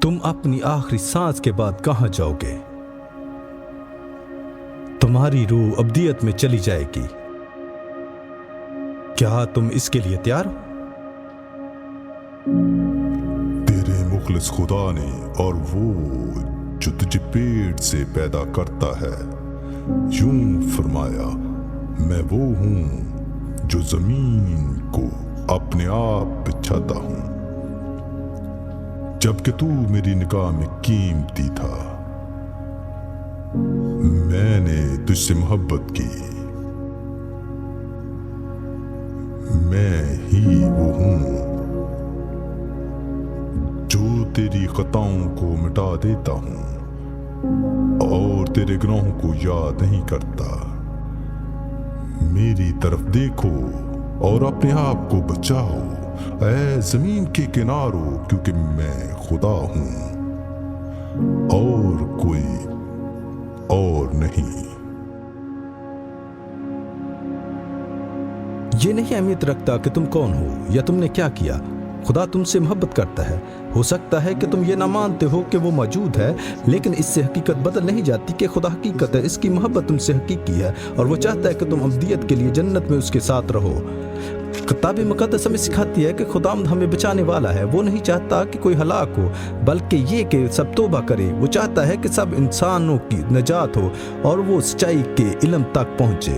تم اپنی آخری سانس کے بعد کہاں جاؤ گے؟ تمہاری روح ابدیت میں چلی جائے گی۔ کیا تم اس کے لیے تیار ہو؟ تیرے مخلص خدا نے اور وہ جو تجھے پیٹ سے پیدا کرتا ہے یوں فرمایا، میں وہ ہوں جو زمین کو اپنے آپ بچھاتا ہوں، جبکہ تو میری نگاہ میں قیمتی تھا۔ میں نے تجھ سے محبت کی، میں ہی وہ ہوں جو تیری خطاؤں کو مٹا دیتا ہوں اور تیرے گناہوں کو یاد نہیں کرتا۔ میری طرف دیکھو اور اپنے آپ کو بچاؤ اے زمین کے کناروں، کیونکہ میں خدا ہوں اور کوئی اور نہیں۔ یہ نہیں اہمیت رکھتا کہ تم کون ہو یا تم نے کیا کیا، خدا تم سے محبت کرتا ہے۔ ہو سکتا ہے کہ تم یہ نہ مانتے ہو کہ وہ موجود ہے، لیکن اس سے حقیقت بدل نہیں جاتی کہ خدا حقیقت ہے۔ اس کی محبت تم سے حقیقی ہے اور وہ چاہتا ہے کہ تم ابدیت کے لیے جنت میں اس کے ساتھ رہو۔ کتاب مقدس ہمیں سکھاتی ہے کہ خداوند ہمیں بچانے والا ہے۔ وہ نہیں چاہتا کہ کوئی ہلاک ہو، بلکہ یہ کہ سب توبہ کرے۔ وہ چاہتا ہے کہ سب انسانوں کی نجات ہو اور وہ سچائی کے علم تک پہنچے۔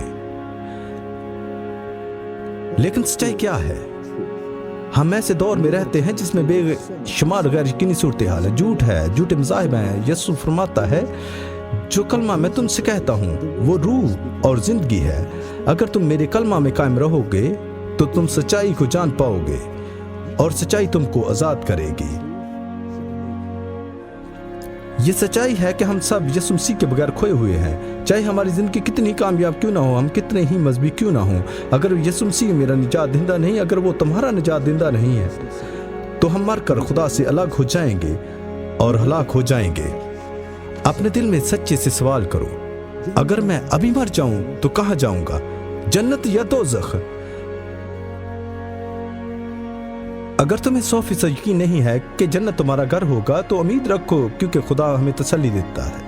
لیکن سچائی کیا ہے؟ ہم ایسے دور میں رہتے ہیں جس میں بے شمار غیر یقینی صورتحال ہے، جھوٹ ہے، جھوٹے مذاہب ہیں۔ یسوع فرماتا ہے، جو کلمہ میں تم سے کہتا ہوں وہ روح اور زندگی ہے۔ اگر تم میرے کلمہ میں قائم رہو گے تو تم سچائی کو جان پاؤ گے اور سچائی تم کو آزاد کرے گی۔ یہ سچائی ہے کہ ہم سب یسوع مسیح کے بغیر کھوئے ہوئے ہیں، چاہے ہماری زندگی کتنی کامیاب کیوں نہ ہو، ہم کتنے ہی مذہبی کیوں نہ ہوں۔ اگر یسوع مسیح میرا نجات دہندہ نہیں، اگر وہ تمہارا نجات دہندہ نہیں ہے، تو ہم مر کر خدا سے الگ ہو جائیں گے اور ہلاک ہو جائیں گے۔ اپنے دل میں سچے سے سوال کرو، اگر میں ابھی مر جاؤں تو کہاں جاؤں گا، جنت یا دوزخ؟ اگر تمہیں 100% یقین نہیں ہے کہ جنت تمہارا گھر ہوگا تو امید رکھو، کیونکہ خدا ہمیں تسلی دیتا ہے۔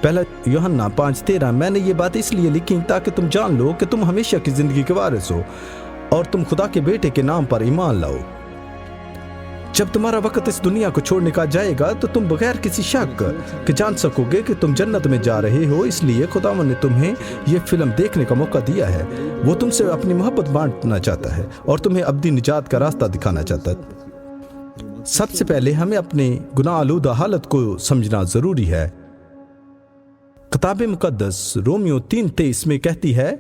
پہلا یوحنا 5:13، میں نے یہ بات اس لیے لکھی تاکہ تم جان لو کہ تم ہمیشہ کی زندگی کے وارث ہو اور تم خدا کے بیٹے کے نام پر ایمان لاؤ۔ جب تمہارا وقت اس دنیا کو چھوڑنے کا جائے گا تو تم بغیر کسی شک کہ جان سکو گے کہ تم جنت میں جا رہے ہو۔ اس لیے خداوند نے تمہیں یہ فلم دیکھنے کا موقع دیا ہے۔ وہ تم سے اپنی محبت بانٹنا چاہتا ہے اور تمہیں ابدی نجات کا راستہ دکھانا چاہتا ہے۔ سب سے پہلے ہمیں اپنے گناہ آلودہ حالت کو سمجھنا ضروری ہے۔ کتاب مقدس رومیو 3:23 میں کہتی ہے،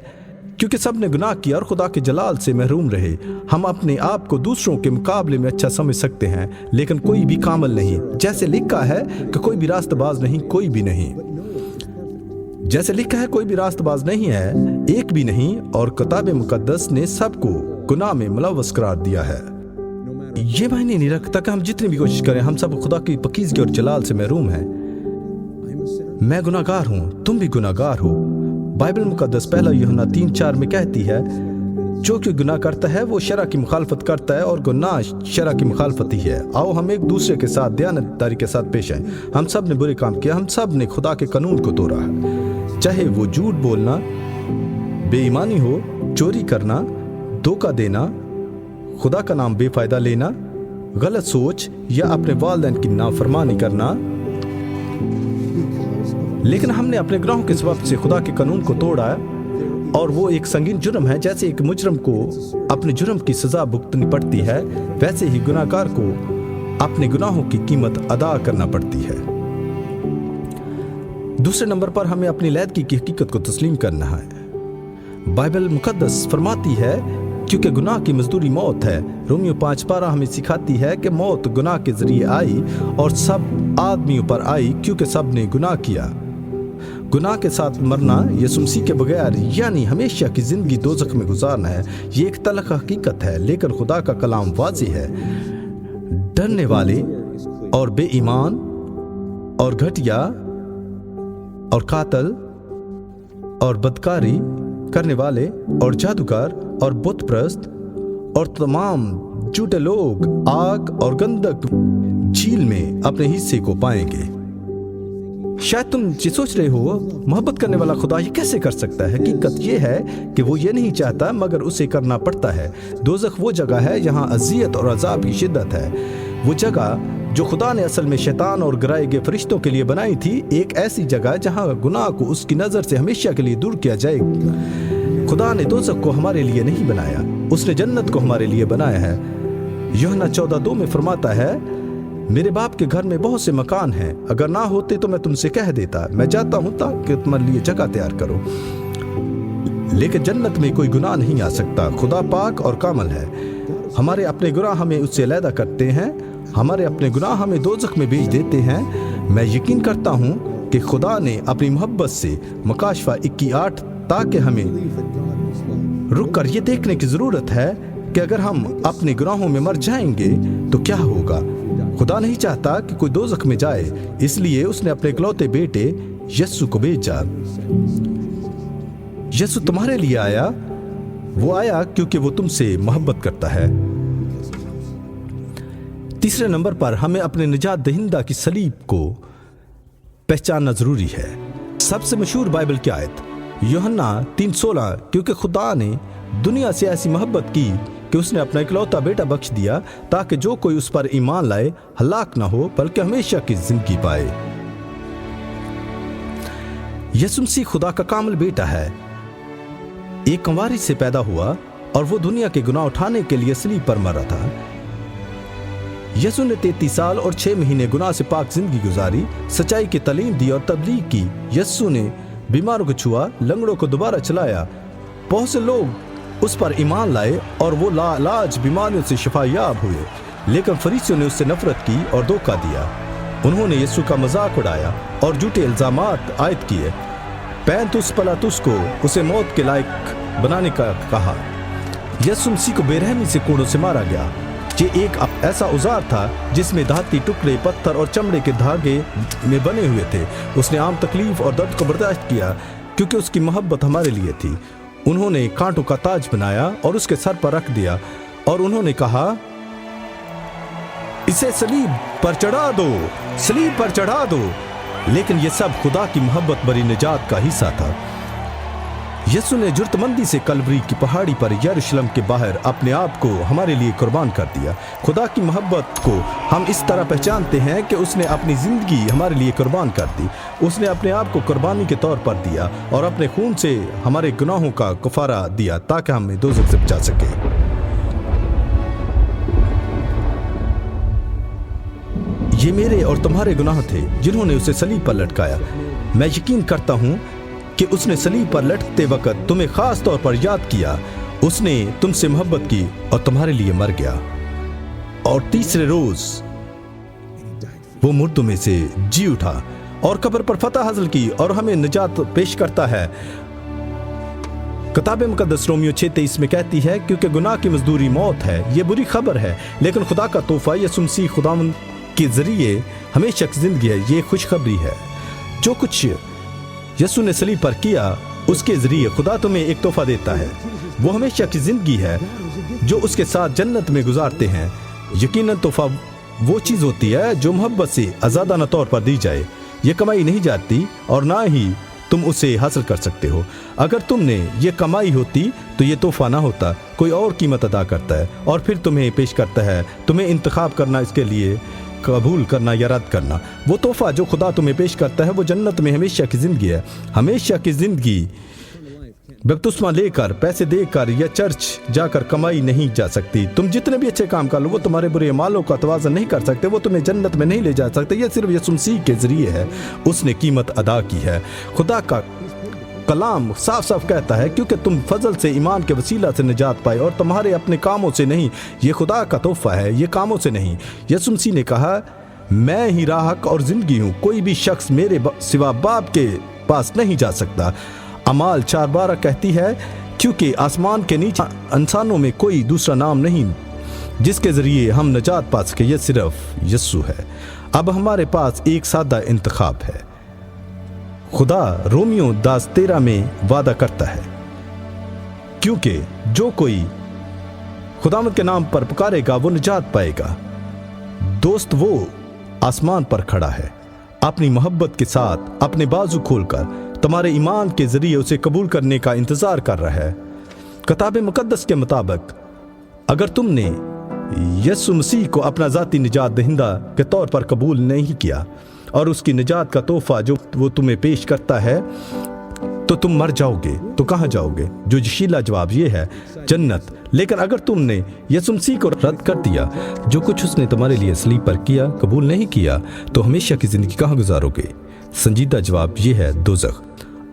کیونکہ سب نے گناہ کیا اور خدا کے جلال سے محروم رہے۔ ہم اپنے آپ کو دوسروں کے مقابلے میں اچھا سمجھ سکتے ہیں، لیکن کوئی بھی کامل نہیں۔ جیسے لکھا ہے کہ کوئی بھی راست باز نہیں، کوئی بھی نہیں۔ جیسے لکھا ہے کوئی بھی راست باز نہیں ہے، ایک بھی نہیں، اور کتاب مقدس نے سب کو گناہ میں ملوث قرار دیا ہے۔ یہ معنی نہیں رکھتا کہ ہم جتنی بھی کوشش کریں، ہم سب خدا کی پاکیزگی اور جلال سے محروم ہیں۔ میں گناہ گار ہوں، تم بھی گناہ گار ہو۔ بائبل مقدس پہلا یوحنا 3:4 میں کہتی ہے، جو کہ گناہ کرتا ہے وہ شرع کی مخالفت کرتا ہے اور گناہ شرع کی مخالفت ہی ہے۔ آؤ ہم ایک دوسرے کے ساتھ دیانتداری کے ساتھ پیش آئیں۔ ہم سب نے برے کام کیا، ہم سب نے خدا کے قانون کو توڑا ہے، چاہے وہ جھوٹ بولنا، بے ایمانی ہو، چوری کرنا، دھوکہ دینا، خدا کا نام بے فائدہ لینا، غلط سوچ یا اپنے والدین کی نافرمانی کرنا۔ لیکن ہم نے اپنے گناہوں کے سبب سے خدا کے قانون کو توڑا اور وہ ایک سنگین جرم ہے۔ جیسے ایک مجرم کو اپنے جرم کی سزا بھگتنی پڑتی ہے، ویسے ہی گناہ گار کو اپنے گناہوں کی قیمت ادا کرنا پڑتی ہے۔ دوسرے نمبر پر ہمیں اپنی علیحدگی کی حقیقت کو تسلیم کرنا ہے۔ بائبل مقدس فرماتی ہے، کیونکہ گناہ کی مزدوری موت ہے۔ رومیو 5:12 ہمیں سکھاتی ہے کہ موت گناہ کے ذریعے آئی اور سب آدمیوں پر آئی، کیونکہ سب نے گناہ کیا۔ گناہ کے ساتھ مرنا، یسوع مسیح کے بغیر، یعنی ہمیشہ کی زندگی دوزخ میں گزارنا ہے۔ یہ ایک تلخ حقیقت ہے، لیکن خدا کا کلام واضح ہے۔ ڈرنے والے اور بے ایمان اور گھٹیا اور قاتل اور بدکاری کرنے والے اور جادوگر اور بت پرست اور تمام جھوٹے لوگ آگ اور گندک झील में अपने हिस्से को पाएंगे। शायद तुम ये सोच रहे हो, मोहब्बत करने वाला खुदा ये कैसे कर सकता है? हकीकत ये है कि वो ये नहीं चाहता मगर उसे करना पड़ता है। दोज़ख वो जगह है जहाँ अज़ियत और अज़ाब की शिद्दत है। वो जगह जो खुदा ने असल में शैतान और गिराए गए फरिश्तों के लिए बनाई थी, एक ऐसी जगह जहाँ गुनाह को उसकी नज़र से हमेशा के लिए दूर किया जाएगा। खुदा ने दोज़ख को हमारे लिए नहीं बनाया, उसने जन्नत को हमारे लिए बनाया है। यूहन्ना 14:2 में फरमाता है, मेरे बाप के घर में बहुत से मकान हैं, अगर ना होते तो मैं तुमसे कह देता, मैं जाता हूं ताकि तुम्हारे लिए जगह तैयार करो। लेकिन जन्नत में कोई गुनाह नहीं आ सकता। खुदा पाक और कामल है। हमारे अपने गुनाह हमें उससे अलहदा करते हैं, हमारे अपने गुनाह हमें दोज़ख में भेज देते हैं। मैं यकीन करता हूं कि खुदा ने अपनी मोहब्बत से मुकाशफा 21:8 ताकि हमें रुक कर ये देखने की ज़रूरत है कि अगर हम अपने गुनाहों में मर जाएंगे तो क्या होगा। खुदा नहीं चाहता कि कोई दोज़ख में जाए, इसलिए उसने अपने इकलौते बेटे यस्सु को भेजा। यस्सु तुम्हारे लिए आया, वो आया क्योंकि वो तुमसे मोहब्बत करता है। तीसरे नंबर पर हमें अपने निजात दहिंदा की सलीब को पहचानना जरूरी है। सबसे मशहूर बाइबल की आयत यूहन्ना 3:16, क्योंकि खुदा ने दुनिया से ऐसी मोहब्बत की कि उसने अपना इकलौता बेटा बख्श दिया ताकि जो कोई उस पर ईमान लाए हलाक ना हो बल्कि हमेशा की जिंदगी पाए। यीशु मसीह खुदा का कामिल बेटा है, एक कंवारी से पैदा हुआ और वो दुनिया के गुनाह उठाने के लिए सलीब पर मरा था। यीशु ने 33 साल और 6 महीने गुनाह से पाक जिंदगी गुजारी, सच्चाई की तालीम दी और तबलीग की। यीशु ने बीमारों को छुआ, लंगड़ों को दोबारा चलाया, बहुत से लोग उस पर ईमान लाए और वो लाज बीमारियों से शिफायाब हुए। लेकिन फरीसियों ने उससे नफरत की और धोखा दिया। उन्होंने यीशु का मजाक उड़ाया और झूठे इल्जामात आयद किए। पैंतुस पिलातुस को उसे मौत के लायक बनाने का कहा। यीशु मसीह को बेरहमी से कोड़ों से मारा गया। ये एक ऐसा औजार था जिसमें धाती टुकड़े, पत्थर और चमड़े के धागे में बने हुए थे। उसने आम तकलीफ और दर्द को बर्दाश्त किया क्योंकि उसकी मोहब्बत हमारे लिए थी। उन्होंने कांटों का ताज बनाया और उसके सर पर रख दिया और उन्होंने कहा, इसे सलीब पर चढ़ा दो, सलीब पर चढ़ा दो। लेकिन यह सब खुदा की मोहब्बत भरी निजात का हिस्सा था। यीशु ने जुर्तमंदी से कलवरी की पहाड़ी पर यरूशलेम के बाहर अपने आप को हमारे लिए कुर्बान कर दिया। खुदा की मोहब्बत को हम इस तरह पहचानते हैं कि उसने अपनी जिंदगी हमारे लिए कुर्बान कर दी। उसने अपने आप को कुर्बानी के तौर पर दिया और अपने खून से हमारे गुनाहों का कफारा दिया ताकि हमें दोज़ख से बचा सके। ये मेरे और तुम्हारे गुनाह थे जिन्होंने उसे सलीब पर लटकाया। मैं यकीन करता हूं कि उसने सलीब पर लटकते वक्त तुम्हें खास तौर पर याद किया। उसने तुमसे मोहब्बत की और तुम्हारे लिए मर गया और तीसरे रोज वो मुर्दों में से जी उठा और कब्र पर फतह हासिल की और हमें निजात पेश करता है। किताब मुकद्दस रोमियो 6:23 में कहती है, क्योंकि गुनाह की मजदूरी मौत है। ये बुरी खबर है, लेकिन खुदा का तोहफा यीशु मसीह खुदावंद के जरिए हमेशा की जिंदगी है। ये खुशखबरी है। जो कुछ यीशु ने सलीब पर किया उसके जरिए खुदा तुम्हें एक तोहफा देता है। वो हमेशा की जिंदगी है जो उसके साथ जन्नत में गुजारते हैं। यकीनन तोहफा वो चीज होती है जो मोहब्बत से आजादाना तौर पर दी जाए। ये कमाई नहीं जाती और ना ही तुम उसे हासिल कर सकते हो। अगर तुमने ये कमाई होती तो ये तोहफा ना होता। कोई और कीमत अदा करता है और फिर तुम्हें पेश करता है। तुम्हें इंतखाब करना, इसके लिए कबूल करना या रद्द करना। वो तोहफा जो खुदा तुम्हें पेश करता है वो जन्नत में हमेशा की जिंदगी है। हमेशा की जिंदगी बपतिस्मा लेकर, पैसे देकर या चर्च जाकर कमाई नहीं जा सकती। तुम जितने भी अच्छे काम कर लो वो तुम्हारे बुरे मालों का तवाज़न नहीं कर सकते। वो तुम्हें जन्नत में नहीं ले जा सकते। ये सिर्फ यीशु मसीह के जरिए है। उसने कीमत अदा की है। खुदा का कलाम साफ साफ कहता है, क्योंकि तुम फजल से ईमान के वसीला से निजात पाए और तुम्हारे अपने कामों से नहीं। ये खुदा का तोहफा है, ये कामों से नहीं। यीशु मसीह ने कहा, मैं ही राह, हक और जिंदगी हूँ। कोई भी शख्स मेरे सिवा बाप के पास नहीं जा सकता। अमाल 4:12 कहती है, क्योंकि आसमान के नीचे इंसानों में कोई दूसरा नाम नहीं जिसके जरिए हम निजात पा सके, यह सिर्फ यीशु है। अब हमारे पास एक सादा इंतखाब है। खुदा रोमियो 10:13 में वादा करता है, क्योंकि जो कोई खुदावंद के नाम पर पुकारेगा वो निजात पाएगा। दोस्त वो आसमान पर खड़ा है, अपनी मोहब्बत के साथ अपने बाजू खोलकर तुम्हारे ईमान के जरिए उसे कबूल करने का इंतजार कर रहा है। किताब मुकद्दस के मुताबिक अगर तुमने यीशु मसीह को अपना ज़ाती निजात दहिंदा के तौर पर कबूल नहीं किया और उसकी निजात का तोहफा जो वो तुम्हें पेश करता है, तो तुम मर जाओगे। तो कहाँ जाओगे? जो जशीला जवाब ये है, जन्नत। लेकिन अगर तुमने यीशु मसीह को रद्द कर दिया, जो कुछ उसने तुम्हारे लिए सलीब पर किया, कबूल नहीं किया, तो हमेशा की जिंदगी कहाँ गुजारोगे? संजीदा जवाब ये है, दोज़ख।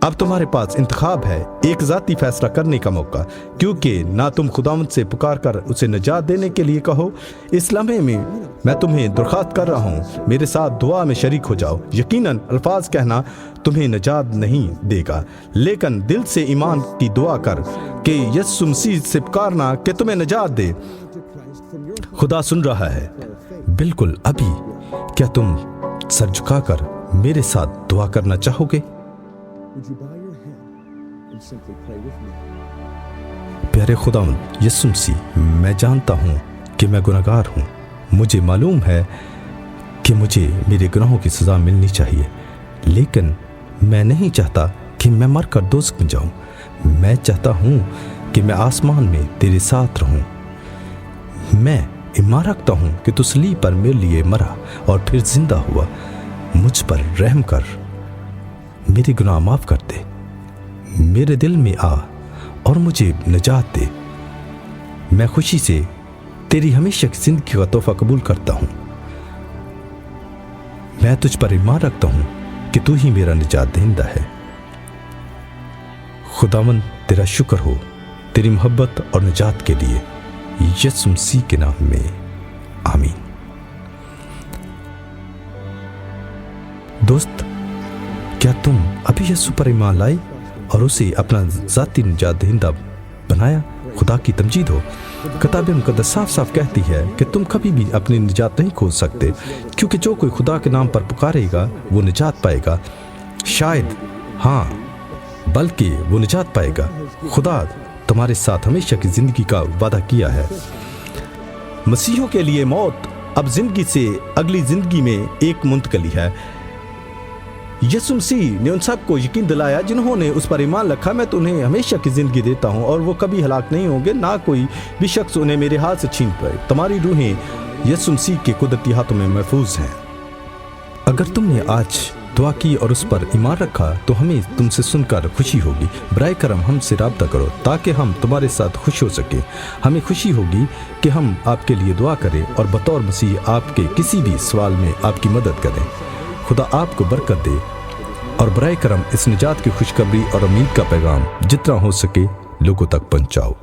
अब तुम्हारे पास इंतखाब है, एक ज़ाती फैसला करने का मौका, क्योंकि ना तुम खुदावंद से पुकार कर उसे निजात देने के लिए कहो, इस लम्हे में मैं तुम्हें दरख्वास्त कर रहा हूँ, मेरे साथ दुआ में शरीक हो जाओ। यकीनन अल्फाज कहना तुम्हें निजात नहीं देगा, लेकिन दिल से ईमान की दुआ कर कि यीशु मसीह से पुकारना कि तुम्हें निजात दे। खुदा सुन रहा है, बिल्कुल अभी। क्या तुम सर झुकाकर मेरे साथ दुआ करना चाहोगे? प्यारे खुदावंद यीशु मसीह, मैं जानता हूँ कि मैं गुनहगार हूँ। मुझे मालूम है कि मुझे मेरे गुनाहों की सज़ा मिलनी चाहिए, लेकिन मैं नहीं चाहता कि मैं मरकर दोज़ख में जाऊँ। मैं चाहता हूँ कि मैं आसमान में तेरे साथ रहूँ। मैं ईमान रखता हूँ कि तू सलीब पर मेरे लिए मरा और फिर जिंदा हुआ। मुझ पर रहम कर, मेरे गुनाह माफ़ कर दे, मेरे दिल में आ और मुझे निजात दे। मैं खुशी से तेरी हमेशा की जिंदगी का तोहफा कबूल करता हूँ। मैं तुझ पर ईमान रखता हूँ कि तू ही मेरा निजात दहिंदा है। खुदावंद तेरा शुक्र हो तेरी मोहब्बत और निजात के लिए, यीशु मसीह के नाम में, आमीन। दोस्त, क्या तुम अभी यीशु पर ईमान लाए और उसे अपना ज़ाती निजात दहिंदा बनाया? खुदा की तमजीद हो। किताब मुकद्दस साफ साफ कहती है कि तुम कभी भी अपनी निजात नहीं खोज सकते, क्योंकि जो कोई खुदा के नाम पर पुकारेगा वो निजात पाएगा। शायद, हाँ, बल्कि वो निजात पाएगा। खुदा तुम्हारे साथ हमेशा की ज़िंदगी का वादा किया है। मसीहों के लिए मौत अब ज़िंदगी से अगली ज़िंदगी में एक मुंतकली है। यीशु मसीह ने उन सब को यकीन दिलाया जिन्होंने उस पर ईमान रखा, मैं तुम्हें हमेशा की ज़िंदगी देता हूँ और वो कभी हलाक नहीं होंगे, ना कोई भी शख्स उन्हें मेरे हाथ से छीन पाए। तुम्हारी रूहें यीशु मसीह के कुदरती हाथों में महफूज हैं। अगर तुमने आज दुआ की और उस पर ईमान रखा, तो हमें तुमसे सुनकर खुशी होगी। बराए करम हमसे राब्ता करो ताकि हम तुम्हारे साथ खुश हो सकें। हमें खुशी होगी कि हम आपके लिए दुआ करें और बतौर मसीह आपके किसी भी सवाल में आपकी मदद करें। खुदा आपको बरकत दे और बराए करम इस निजात की खुशखबरी और उम्मीद का पैगाम जितना हो सके लोगों तक पहुंचाओ।